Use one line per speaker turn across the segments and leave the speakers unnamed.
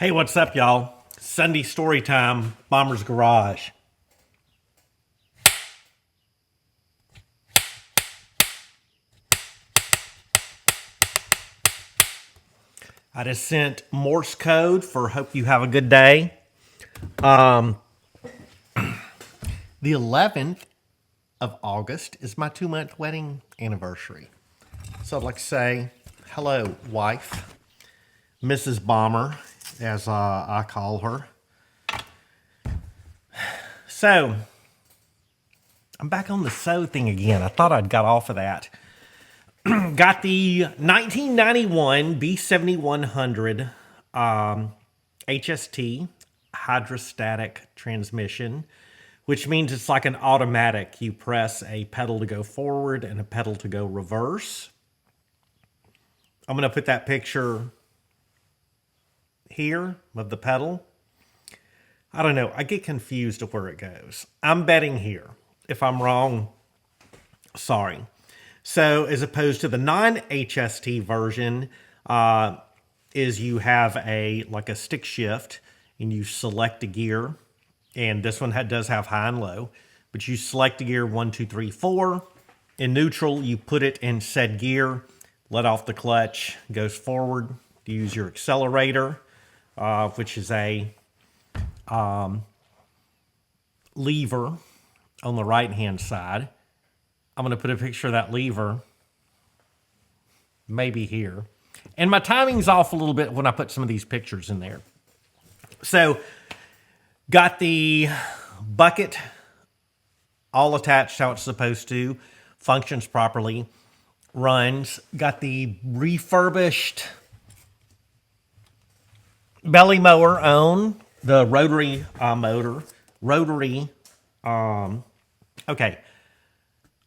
Hey, what's up, y'all? Sunday story time, Bomber's Garage. I just sent Morse code for hope you have a good day. The 11th of August is my 2-month wedding anniversary. So I'd like to say hello, wife, Mrs. Bomber, as I call her. So, I'm back on the sew thing again. I thought I'd got off of that. Got the 1991 B7100 HST hydrostatic transmission, which means it's like an automatic. You press a pedal to go forward and a pedal to go reverse. I'm going to put that picture here of the pedal. I don't know. I get confused of where it goes. I'm betting here. If I'm wrong, sorry. So as opposed to the non-HST version, is you have a stick shift and you select a gear. And this one does have high and low. But you select a gear 1, 2, 3, 4. In neutral, you put it in said gear. Let off the clutch. Goes forward. Use your accelerator, which is a lever on the right hand side. I'm going to put a picture of that lever maybe here, and my timing's off a little bit when I put some of these pictures in there. So got the bucket all attached how it's supposed to, functions properly, runs. Got the refurbished belly mower on the rotary motor. Okay.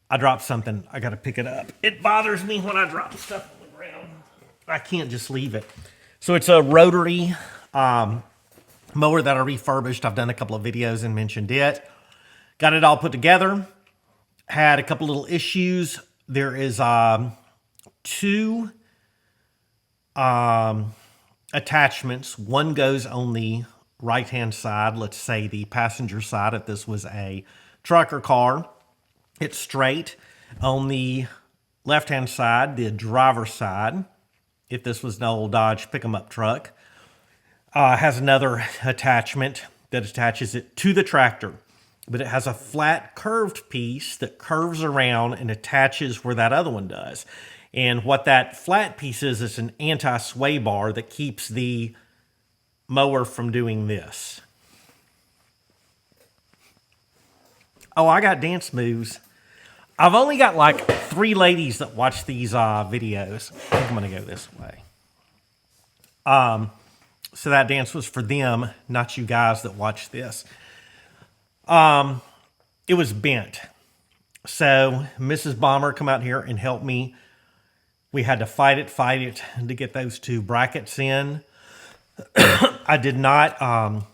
I dropped something. I got to pick it up. It bothers me when I drop stuff on the ground. I can't just leave it. So it's a rotary mower that I refurbished. I've done a couple of videos and mentioned it. Got it all put together. Had a couple little issues. There is two attachments. One goes on the right-hand side, let's say the passenger side, if this was a truck or car. It's straight. On the left-hand side, the driver's side, if this was an old Dodge pick-em-up truck, has another attachment that attaches it to the tractor. But it has a flat curved piece that curves around and attaches where that other one does. And what that flat piece is an anti-sway bar that keeps the mower from doing this. Oh, I got dance moves. I've only got like 3 ladies that watch these videos. I think I'm going to go this way. So that dance was for them, not you guys that watch this. It was bent. So Mrs. Bomber come out here and help me. We had to fight it to get those 2 brackets in. I did not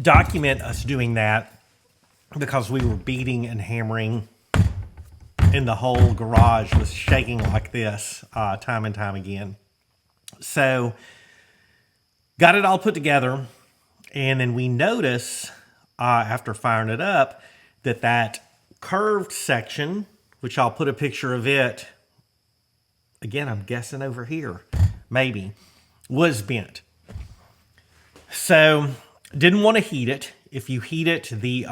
document us doing that because we were beating and hammering and the whole garage was shaking like this time and time again. So got it all put together, and then we notice after firing it up that curved section, which I'll put a picture of it, again, I'm guessing over here, maybe, was bent. So, didn't want to heat it. If you heat it, the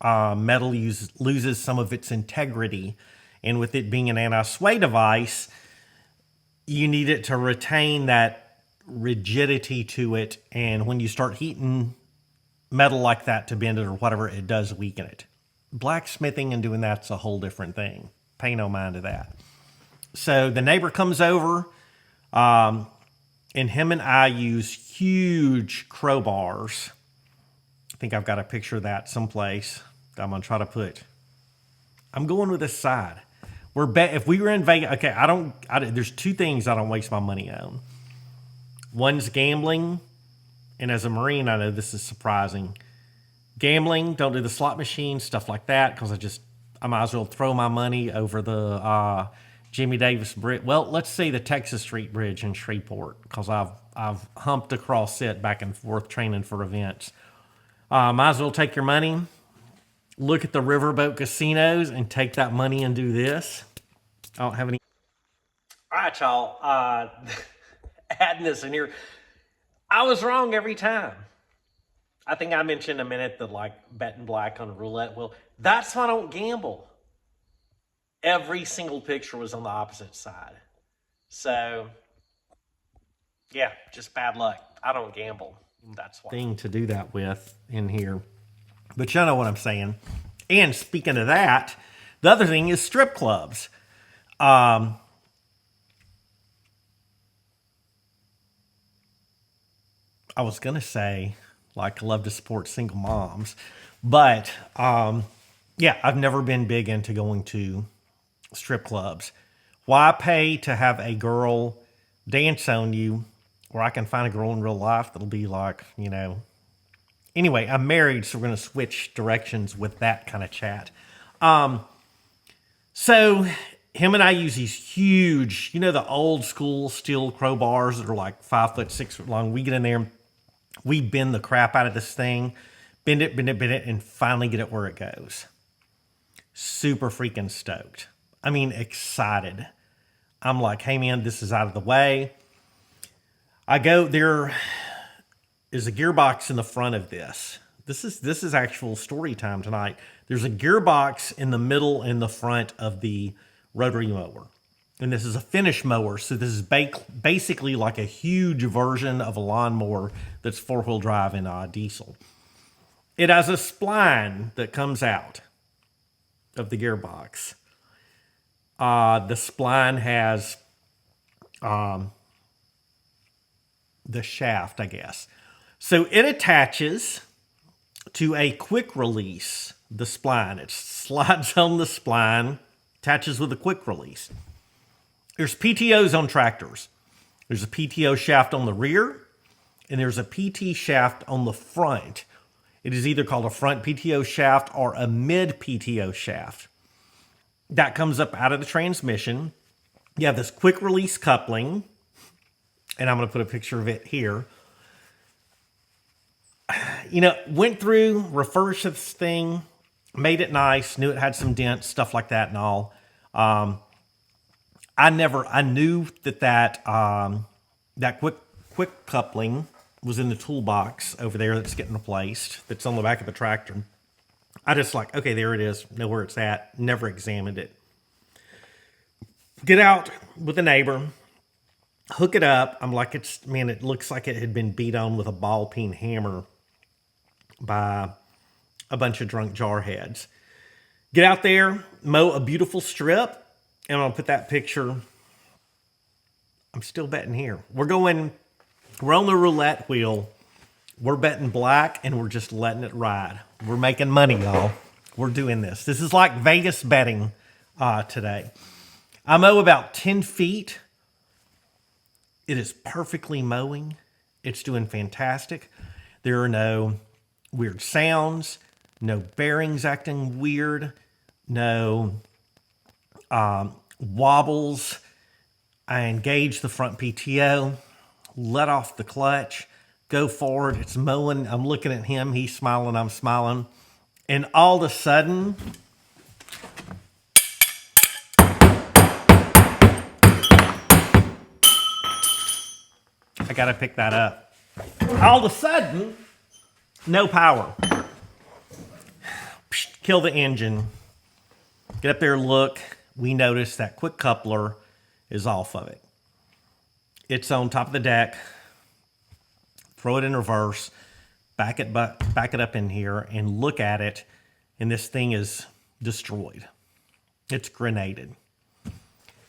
metal loses some of its integrity. And with it being an anti-sway device, you need it to retain that rigidity to it. And when you start heating metal like that to bend it or whatever, it does weaken it. Blacksmithing and doing that's a whole different thing. Pay no mind to that. So the neighbor comes over, and him and I use huge crowbars. I think I've got a picture of that someplace that I'm going to try to put. I'm going with this side. If we were in Vegas, okay, there's 2 things I don't waste my money on. One's gambling, and as a Marine, I know this is surprising. Gambling, don't do the slot machine, stuff like that, because I might as well throw my money over the Jimmy Davis Bridge. Well, let's say the Texas Street Bridge in Shreveport, because I've humped across it back and forth training for events. Might as well take your money, look at the riverboat casinos, and take that money and do this. I don't have any. All right, y'all. Adding this in here, I was wrong every time. I think I mentioned a minute that like betting black on a roulette wheel. That's why I don't gamble. Every single picture was on the opposite side. So, yeah, just bad luck. I don't gamble. That's why. Thing to do that with in here. But you know what I'm saying. And speaking of that, the other thing is strip clubs. I was going to say, like, I love to support single moms. But, yeah, I've never been big into going to strip clubs. Why pay to have a girl dance on you, or I can find a girl in real life that'll be like, you know. Anyway, I'm married, so we're going to switch directions with that kind of chat. So him and I use these huge, you know, the old school steel crowbars that are like 5 foot, 6 foot long. We get in there, we bend the crap out of this thing, bend it, and finally get it where it goes. Super freaking stoked. I mean, excited. I'm like, hey man, this is out of the way. I go, there is a gearbox in the front of this. This is actual story time tonight. There's a gearbox in the middle and the front of the rotary mower. And this is a finish mower. So this is basically like a huge version of a lawnmower that's 4-wheel drive and diesel. It has a spline that comes out of the gearbox. The spline has the shaft, I guess. So it attaches to a quick release, the spline. It slides on the spline, attaches with a quick release. There's PTOs on tractors. There's a PTO shaft on the rear, and there's a PT shaft on the front. It is either called a front PTO shaft or a mid PTO shaft. That comes up out of the transmission. You have this quick release coupling, and I'm going to put a picture of it here. You know, went through, refurbished this thing, made it nice, knew it had some dents, stuff like that and all. I knew that quick coupling was in the toolbox over there that's getting replaced, that's on the back of the tractor. I just like, okay, there it is, know where it's at, never examined it. Get out with a neighbor, hook it up. I'm like, it looks like it had been beat on with a ball peen hammer by a bunch of drunk jarheads. Get out there, mow a beautiful strip, and I'm gonna put that picture. I'm still betting here. We're on the roulette wheel. We're betting black, and we're just letting it ride. We're making money, y'all. We're doing this. This is like Vegas betting today. I mow about 10 feet. It is perfectly mowing. It's doing fantastic. There are no weird sounds, no bearings acting weird, no wobbles. I engage the front PTO, let off the clutch, go forward. It's mowing. I'm looking at him. He's smiling. I'm smiling. And all of a sudden, I got to pick that up. All of a sudden, no power. Kill the engine. Get up there, look. We notice that quick coupler is off of it. It's on top of the deck. Throw it in reverse. Back it up in here and look at it. And this thing is destroyed. It's grenaded.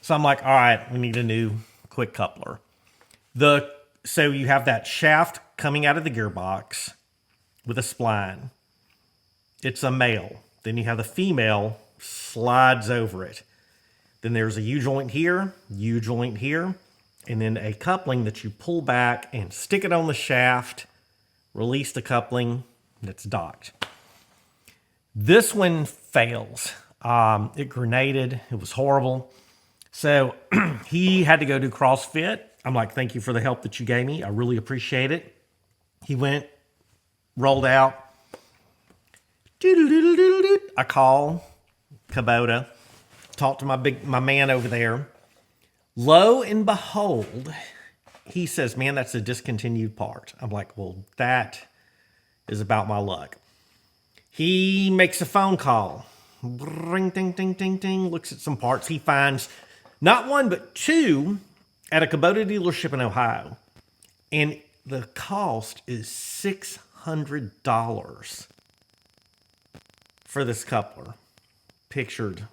So I'm like, all right, we need a new quick coupler. So you have that shaft coming out of the gearbox with a spline. It's a male. Then you have the female slides over it. Then there's a U-joint here, U-joint here, and then a coupling that you pull back and stick it on the shaft, release the coupling, and it's docked. This one fails. It grenaded. It was horrible. So he had to go do CrossFit. I'm like, thank you for the help that you gave me. I really appreciate it. He went, rolled out. I call Kubota, talk to my man over there. Lo and behold, he says, man, that's a discontinued part. I'm like, well, that is about my luck. He makes a phone call. Ring, ding, ding, ding, ding. Looks at some parts. He finds not one, but two at a Kubota dealership in Ohio. And the cost is $600 for this coupler. Pictured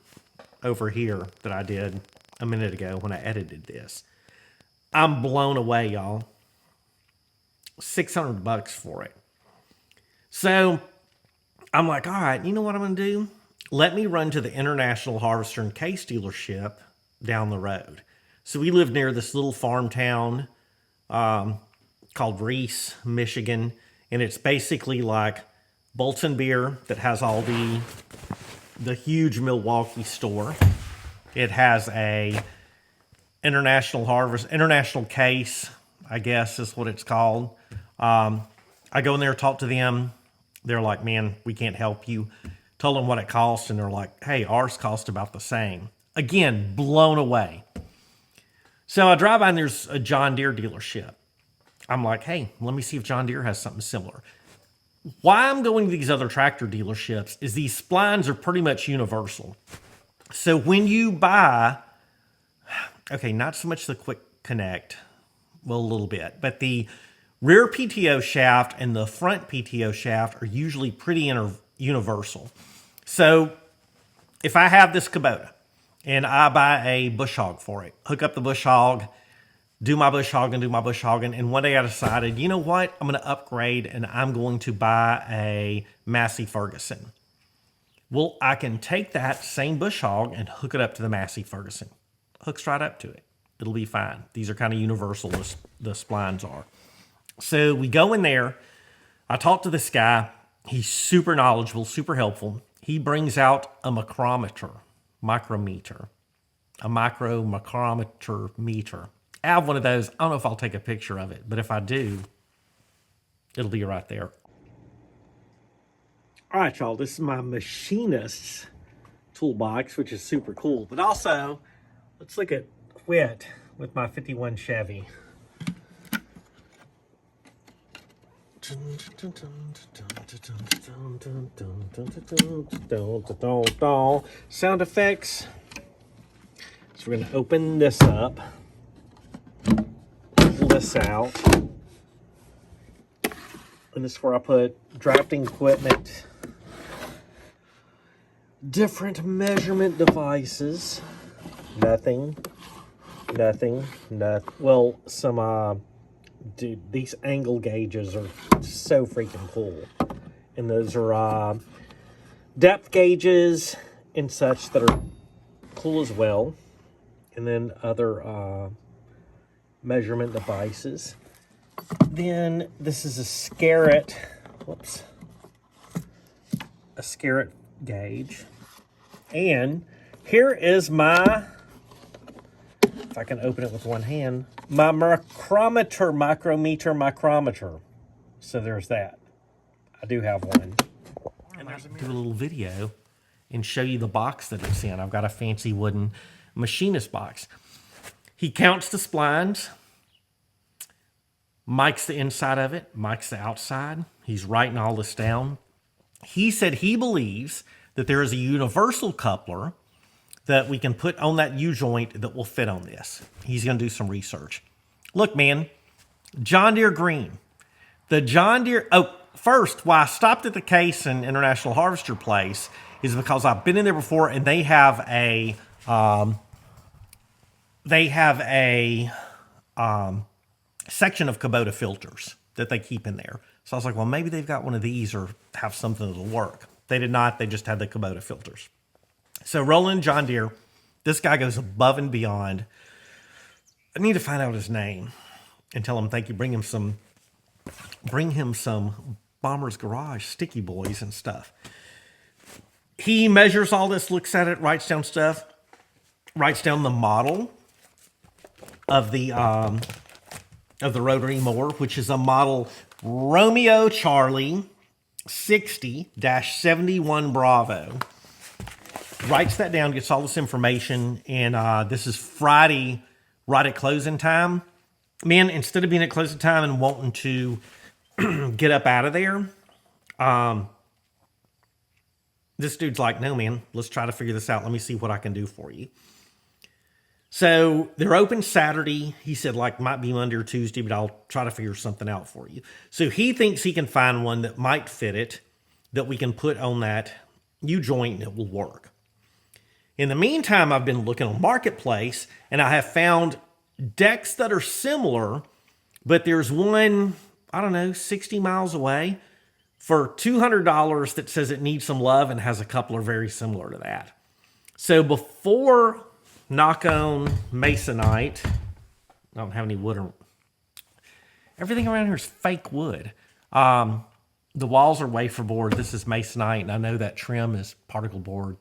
over here that I did a minute ago when I edited this. I'm blown away, y'all. $600 for it. So I'm like, all right, you know what I'm going to do? Let me run to the International Harvester and Case dealership down the road. So we live near this little farm town called Reese, Michigan. And it's basically like Bolton Beer that has all the huge Milwaukee store. It has a International Case, I guess is what it's called. I go in there, talk to them. They're like, man, we can't help you. Told them what it costs, and they're like, hey, ours cost about the same. Again, blown away. So I drive by and there's a John Deere dealership. I'm like, hey, let me see if John Deere has something similar. Why I'm going to these other tractor dealerships is these splines are pretty much universal. So when you buy, okay, not so much the quick connect, well, a little bit, but the rear PTO shaft and the front PTO shaft are usually pretty universal. So if I have this Kubota and I buy a bush hog for it, hook up the bush hog, do my bush hogging, and one day I decided, you know what, I'm going to upgrade and I'm going to buy a Massey Ferguson. Well, I can take that same bush hog and hook it up to the Massey Ferguson. Hooks right up to it. It'll be fine. These are kind of universal, the splines are. So we go in there. I talk to this guy. He's super knowledgeable, super helpful. He brings out a micrometer, a micrometer meter. I have one of those. I don't know if I'll take a picture of it, but if I do, it'll be right there. All right, y'all, this is my machinist's toolbox, which is super cool. But also, let's look at quit with my 51 Chevy. Sound effects. So we're going to open this up, pull this out, and this is where I put drafting equipment, different measurement devices, nothing. Well, some, dude, these angle gauges are so freaking cool. And those are depth gauges and such that are cool as well. And then other measurement devices. Then this is a Scarrett, a Scarrett gauge. And here is my, if I can open it with one hand, my micrometer. So there's that. I do have one. And there's do a little video and show you the box that it's in. I've got a fancy wooden machinist box. He counts the splines, mics the inside of it, mics the outside. He's writing all this down. He said he believes that there is a universal coupler that we can put on that U-joint that will fit on this. He's going to do some research. Look, man, John Deere green. The John Deere, first, why I stopped at the Case and International Harvester place is because I've been in there before and they have a section of Kubota filters that they keep in there. So I was like, well, maybe they've got one of these or have something that'll work. They did not. They just had the Kubota filters. So rolling John Deere, this guy goes above and beyond. I need to find out his name and tell him thank you. Bring him some Bomber's Garage sticky boys and stuff. He measures all this, looks at it, writes down stuff. writes down the model of the rotary mower, which is a model Romeo Charlie 60-71 Bravo. Writes that down, gets all this information, and this is Friday, right at closing time. Man, instead of being at closing time and wanting to get up out of there, this dude's like, no, man, let's try to figure this out. Let me see what I can do for you. So they're open Saturday. He said, like, might be Monday or Tuesday, but I'll try to figure something out for you. So he thinks he can find one that might fit it, that we can put on that U-joint and it will work. In the meantime, I've been looking on Marketplace, and I have found decks that are similar, but there's one, I don't know, 60 miles away for $200 that says it needs some love and has a couple are very similar to that. So before knock on Masonite, I don't have any wood. Everything around here is fake wood. The walls are wafer board. This is Masonite, and I know that trim is particle board.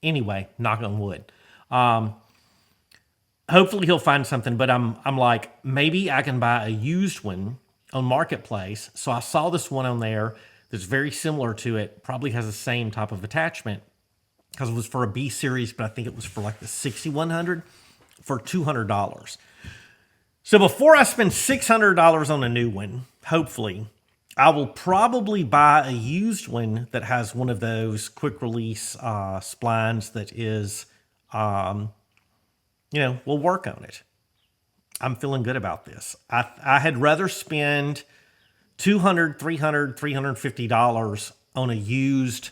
Anyway, knock on wood. Hopefully he'll find something, but I'm like, maybe I can buy a used one on Marketplace. So I saw this one on there that's very similar to it, probably has the same type of attachment, because it was for a B series, but I think it was for like the 6100 for $200. So before I spend $600 on a new one, hopefully, I will probably buy a used one that has one of those quick release splines that is, we'll work on it. I'm feeling good about this. I had rather spend $200, $300, $350 on a used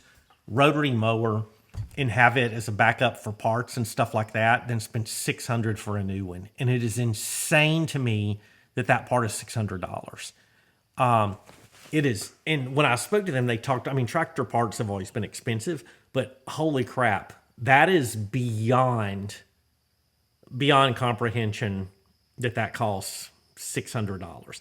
rotary mower and have it as a backup for parts and stuff like that than spend $600 for a new one. And it is insane to me that part is $600. It is. And when I spoke to them, they talked, tractor parts have always been expensive, but holy crap, that is beyond comprehension that costs $600.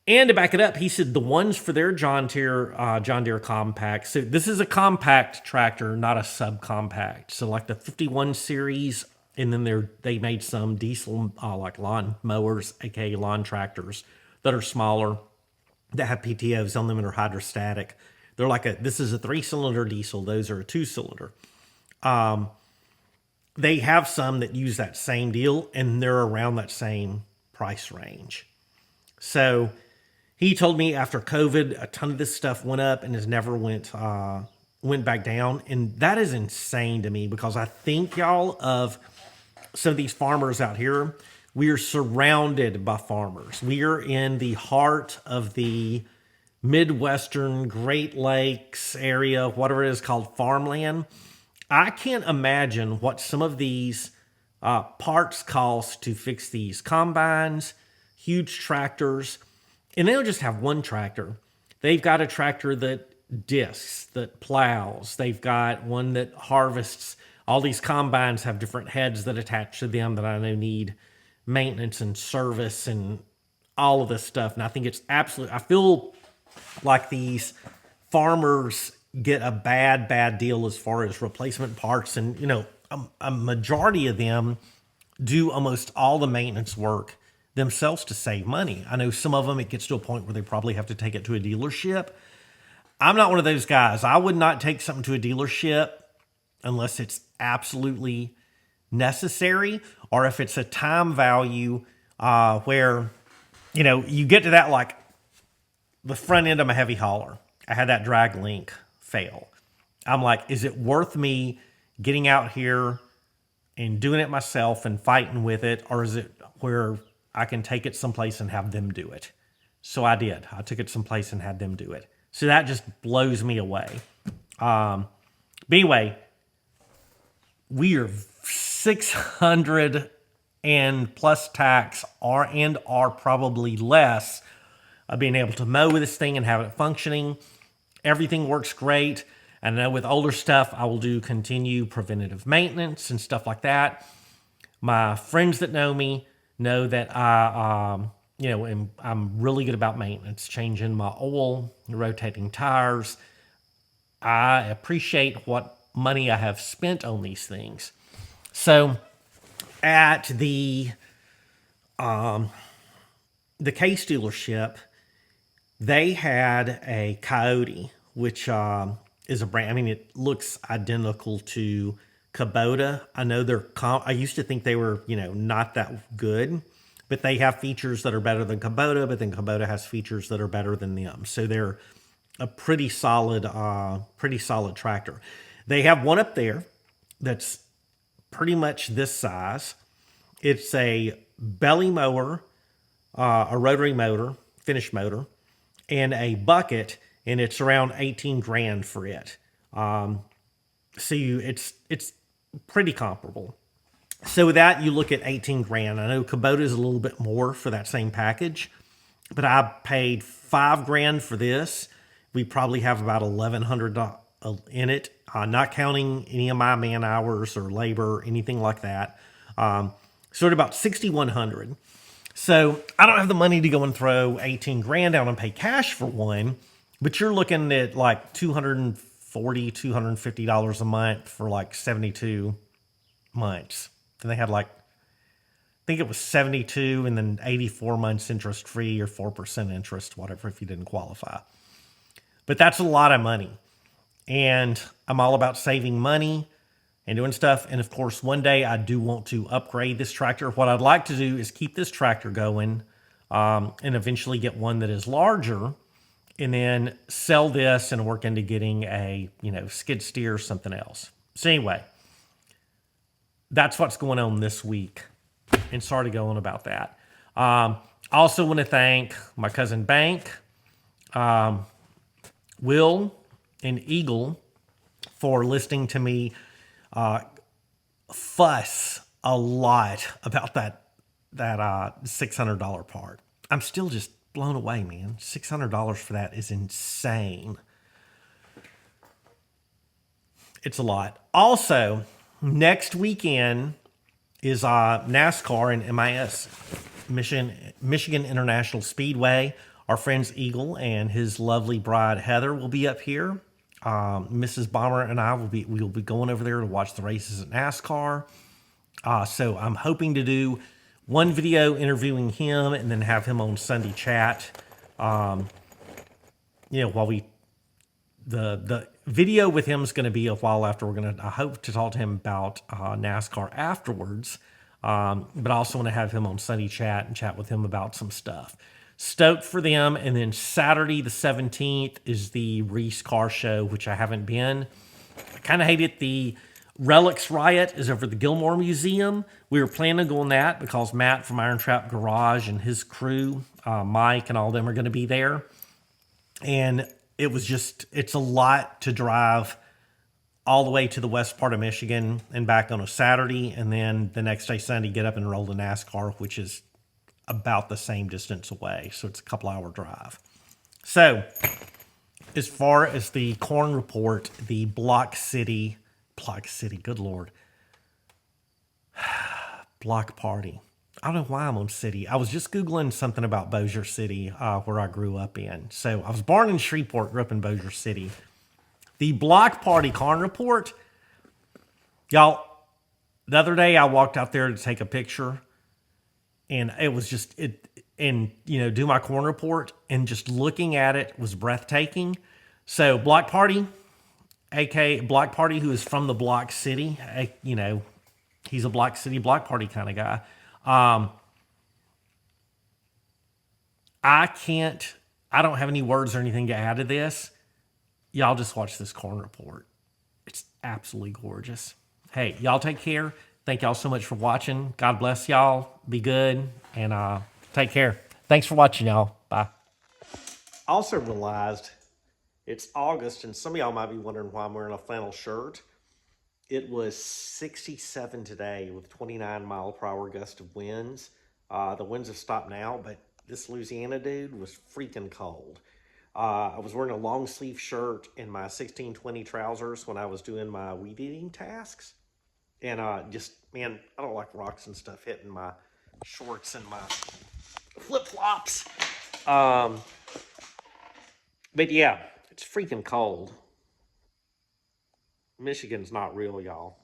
And to back it up, he said the ones for their John Deere compact. So this is a compact tractor, not a subcompact. So like the 51 series, and then they made some diesel like lawn mowers, aka lawn tractors that are smaller, that have PTOs on them and are hydrostatic. They're like this is a 3-cylinder diesel. Those are a 2-cylinder. They have some that use that same deal, and they're around that same price range. So he told me after COVID, a ton of this stuff went up and has never went back down. And that is insane to me, because I think, y'all, of some of these farmers out here, we are surrounded by farmers. We are in the heart of the Midwestern Great Lakes area, whatever it is called, farmland. I can't imagine what some of these parts cost to fix these combines, huge tractors. And they don't just have one tractor. They've got a tractor that discs, that plows. They've got one that harvests. All these combines have different heads that attach to them that I know need maintenance and service and all of this stuff. And I think it's absolutely, I feel like these farmers get a bad deal as far as replacement parts. And, a majority of them do almost all the maintenance work themselves to save money. I know some of them, it gets to a point where they probably have to take it to a dealership. I'm not one of those guys. I would not take something to a dealership unless it's absolutely necessary, or if it's a time value where, you get to that, like the front end of my heavy hauler. I had that drag link fail. I'm like, is it worth me getting out here and doing it myself and fighting with it, or is it where I can take it someplace and have them do it? So I did. I took it someplace and had them do it. So that just blows me away. But anyway, we are 600 and plus tax are probably less of being able to mow with this thing and have it functioning. Everything works great. And I know with older stuff, I will continue preventative maintenance and stuff like that. My friends that know me know that I'm really good about maintenance, changing my oil, rotating tires. I appreciate what money I have spent on these things. So at the Case dealership, they had a Coyote, which is a brand. I mean, it looks identical to Kubota. I know I used to think they were, not that good, but they have features that are better than Kubota. But then Kubota has features that are better than them. So they're a pretty solid tractor. They have one up there that's pretty much this size. It's a belly mower, a rotary motor, finish motor, and a bucket, and it's around 18 grand for it. It's pretty comparable. So with that, you look at 18 grand. I know Kubota is a little bit more for that same package, but I paid 5 grand for this. We probably have about 1,100 in it, not counting any of my man hours or labor, anything like that. So at about 6,100. So I don't have the money to go and throw 18 grand out and pay cash for one, but you're looking at like $240, $250 a month for like 72 months. And they had I think it was 72 and then 84 months interest free or 4% interest, whatever, if you didn't qualify. But that's a lot of money. And I'm all about saving money and doing stuff. And of course, one day I do want to upgrade this tractor. What I'd like to do is keep this tractor going and eventually get one that is larger and then sell this and work into getting a, skid steer or something else. So anyway, that's what's going on this week. And sorry to go on about that. I also want to thank my cousin Bank, Will, and Eagle for listening to me fuss a lot about that $600 part. I'm still just blown away, man. $600 for that is insane. It's a lot. Also, next weekend is NASCAR and MIS, Michigan International Speedway. Our friends Eagle and his lovely bride Heather will be up here. Mrs. Bomber and I will be going over there to watch the races at NASCAR. So I'm hoping to do one video interviewing him and then have him on Sunday chat. While the video with him is going to be a while after. I hope to talk to him about NASCAR afterwards. But I also want to have him on Sunday chat and chat with him about some stuff. Stoked for them. And then Saturday the 17th is the Reese Car Show, which I haven't been. I kind of hate it. The Relics Riot is over at the Gilmore Museum. We were planning on going that because Matt from Iron Trap Garage and his crew, Mike and all of them, are going to be there. And it's a lot to drive all the way to the west part of Michigan and back on a Saturday. And then the next day, Sunday, get up and roll to NASCAR, which is about the same distance away. So it's a couple hour drive. So as far as the Corn Report, the Blockcity, good Lord. Blockparty. I don't know why I'm on city. I was just Googling something about Bossier City, where I grew up in. So I was born in Shreveport, grew up in Bossier City. The Blockparty Corn Report. Y'all, the other day I walked out there to take a picture. And it was just, do my corn report, and just looking at it was breathtaking. So Blockparty, aka Blockparty, who is from the Blockcity, he's a Blockcity, Blockparty kind of guy. I don't have any words or anything to add to this. Y'all just watch this corn report. It's absolutely gorgeous. Hey, y'all take care. Thank y'all so much for watching. God bless y'all. Be good and take care. Thanks for watching, y'all. Bye. Also realized it's August, and some of y'all might be wondering why I'm wearing a flannel shirt. It was 67 today with 29 mile per hour gust of winds. The winds have stopped now, but this Louisiana dude was freaking cold. I was wearing a long sleeve shirt and my 1620 trousers when I was doing my weed eating tasks. And man, I don't like rocks and stuff hitting my shorts and my flip-flops. But yeah, it's freaking cold. Michigan's not real, y'all.